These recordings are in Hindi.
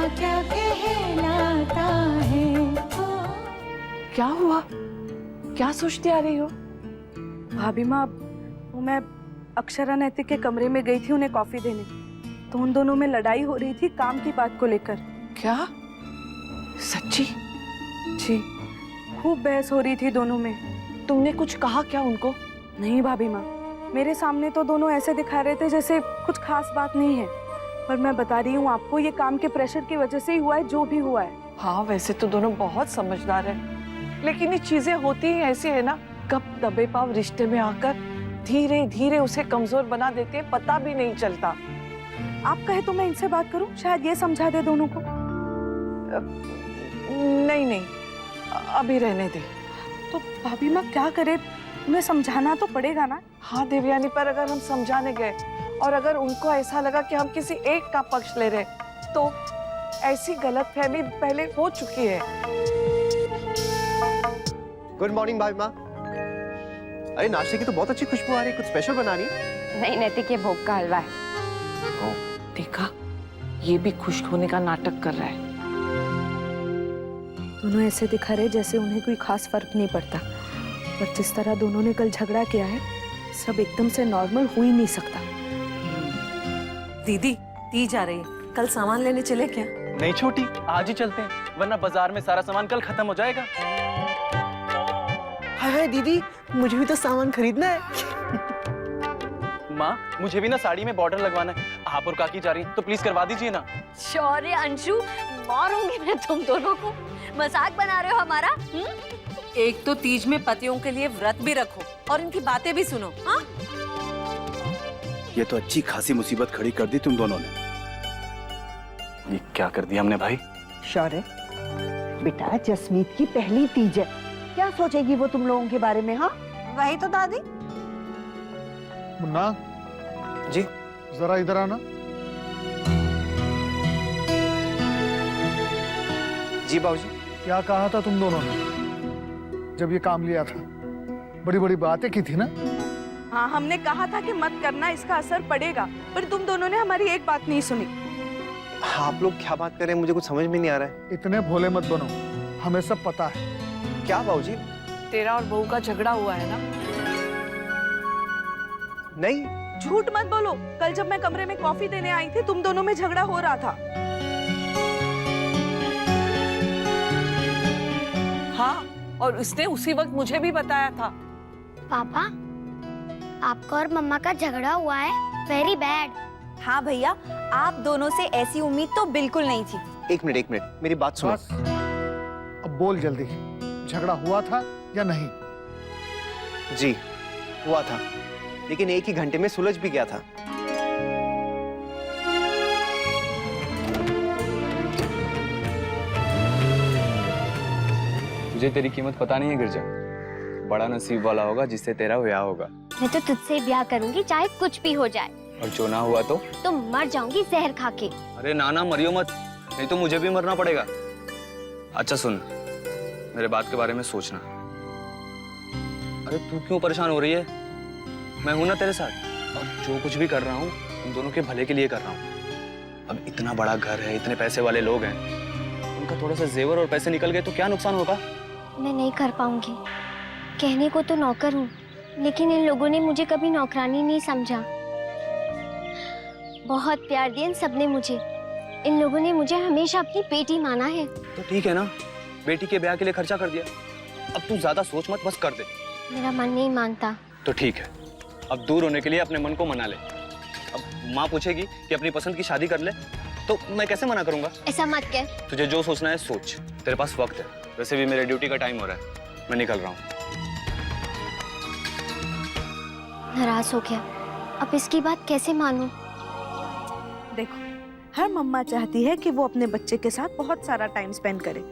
क्या कहलाता है। क्या हुआ? क्या सोचती आ रही हो? भाभी माँ, वो मैं अक्षरा नैतिक के कमरे में गई थी उन्हें कॉफी देने, तो उन दोनों में लड़ाई हो रही थी काम की बात को लेकर। क्या? सच्ची? जी, खूब बहस हो रही थी दोनों में। तुमने कुछ कहा क्या उनको? नहीं भाभी माँ, मेरे सामने तो दोनों ऐसे दिखा रहे थे जैसे कुछ खास बात नहीं है, पर मैं बता रही हूँ आपको, ये काम के प्रेशर की वजह से ही हुआ है जो भी हुआ है। हाँ, वैसे तो दोनों बहुत समझदार हैं, लेकिन ये चीजें होती ही ऐसी है ना, कब दबे पाव रिश्ते में आकर धीरे धीरे उसे कमजोर बना देते हैं, पता भी नहीं चलता। आप कहे तो मैं इनसे बात करूं, शायद ये समझा दे दोनों को। नहीं नहीं, अभी रहने दे। तो भाभी माँ क्या करे, उन्हें समझाना तो पड़ेगा ना। हाँ देवयानी, पर अगर हम समझाने गए और अगर उनको ऐसा लगा कि हम किसी एक का पक्ष ले रहे, तो ऐसी गलतफहमी पहले हो चुकी है। गुड मॉर्निंग भाभी माँ। अरे नाश्ते की तो बहुत अच्छी खुशबू आ रही है, कुछ स्पेशल बनानी? नहीं नैतिक, ये भोग का हलवा है। देखा, ये भी खुश होने का नाटक कर रहा है। दोनों ऐसे दिखा रहे जैसे उन्हें कोई खास फर्क नहीं पड़ता, पर जिस तरह दोनों ने कल झगड़ा किया है, सब एकदम से नॉर्मल हो ही नहीं सकता। दीदी, ती जा रही है, कल सामान लेने चले क्या? नहीं छोटी, आज ही चलते हैं, वरना बाजार में सारा सामान कल खत्म हो जाएगा। हाय दीदी, मुझे भी तो सामान खरीदना है। माँ, मुझे भी ना साड़ी में बॉर्डर लगवाना है। आप और काकी जा रही हैं, तो प्लीज करवा दीजिए ना। शौर्य अंशु, मारूंगी मैं तुम दोनों को। मजाक बना रहे हो हमारा? एक तो तीज में पतियों के लिए व्रत भी रखो और इनकी बातें भी सुनो। हाँ, ये तो अच्छी खासी मुसीबत खड़ी कर दी तुम दोनों ने। ये क्या कर दिया हमने भाई? शौर्य बेटा, जसमीत की पहली तीज है, क्या सोचेगी वो तुम लोगों के बारे में? हाँ वही तो दादी। मुन्ना जी, जरा इधर आना। जी बाबूजी। क्या कहा था तुम दोनों ने जब ये काम लिया था? बड़ी बड़ी बातें की थी ना। हाँ, हमने कहा था कि मत करना, इसका असर पड़ेगा, पर तुम दोनों ने हमारी एक बात नहीं सुनी। आप लोग क्या बात कर रहे हैं, मुझे कुछ समझ में नहीं आ रहा है। इतने भोले मत बनो, हमें सब पता है। क्या बाबूजी? तेरा और बहू का झगड़ा हुआ है ना? नहीं। झूठ मत बोलो, कल जब मैं कमरे में कॉफी देने आई थी, तुम दोनों में झगड़ा हो रहा था। हाँ, और उसने उसी वक्त मुझे भी बताया था। पापा, आपका और मम्मा का झगड़ा हुआ है? Very bad. हाँ भैया, आप दोनों से ऐसी उम्मीद तो बिल्कुल नहीं थी। एक मिनट, मेरी बात सुनो। बस, अब बोल जल्दी, झगड़ा हुआ था या नहीं? जी, हुआ था, लेकिन एक ही घंटे में सुलझ भी गया था। तुझे तेरी कीमत पता नहीं है गिरजा। बड़ा नसीब वाला होगा जिससे तेरा ब्याह होगा। मैं तो तुझसे ब्याह करूंगी, चाहे कुछ भी हो जाए। और जो ना हुआ तो मर जाऊंगी जहर खा के। अरे नाना, मरियो मत, नहीं तो मुझे भी मरना पड़ेगा। अच्छा सुन, मेरे बात के बारे में सोचना। अरे तू क्यों परेशान हो रही है? मैं हूं ना तेरे साथ, और जो कुछ भी कर रहा हूँ उन दोनों के भले के लिए कर रहा हूँ। अब इतना बड़ा घर है, इतने पैसे वाले लोग हैं, उनका थोड़ा सा जेवर और पैसे निकल गए तो क्या नुकसान होगा? मैं नहीं कर पाऊंगी। कहने को तो नौकर हूँ, लेकिन इन लोगों ने मुझे कभी नौकरानी नहीं समझा। बहुत प्यार दिया इन सबने मुझे। इन लोगों ने मुझे हमेशा अपनी बेटी माना है। तो ठीक है ना, बेटी के ब्याह के लिए खर्चा कर दिया। अब तू ज्यादा सोच मत, बस कर दे। मेरा मन नहीं मानता। तो ठीक है, अब दूर होने के लिए अपने मन को मना ले। अब माँ पूछेगी कि अपनी पसंद की शादी कर ले, तो मैं कैसे मना करूंगा? ऐसा मत कह। तुझे जो सोचना है सोच, तेरे पास वक्त है। वैसे भी मेरे ड्यूटी का टाइम हो रहा है, मैं निकल रहा हूँ। नाराज हो गया, अब इसकी बात कैसे मानूं? देखो, हर मम्मा चाहती है कि वो अपने बच्चे के साथ बहुत सारा टाइम स्पेंड करे,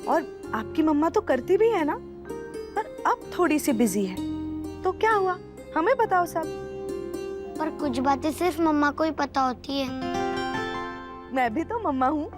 और आपकी मम्मा तो करती भी है ना, पर अब थोड़ी सी बिजी है। तो क्या हुआ, हमें बताओ सब। पर कुछ बातें सिर्फ मम्मा को ही पता होती है। मैं भी तो मम्मा हूँ।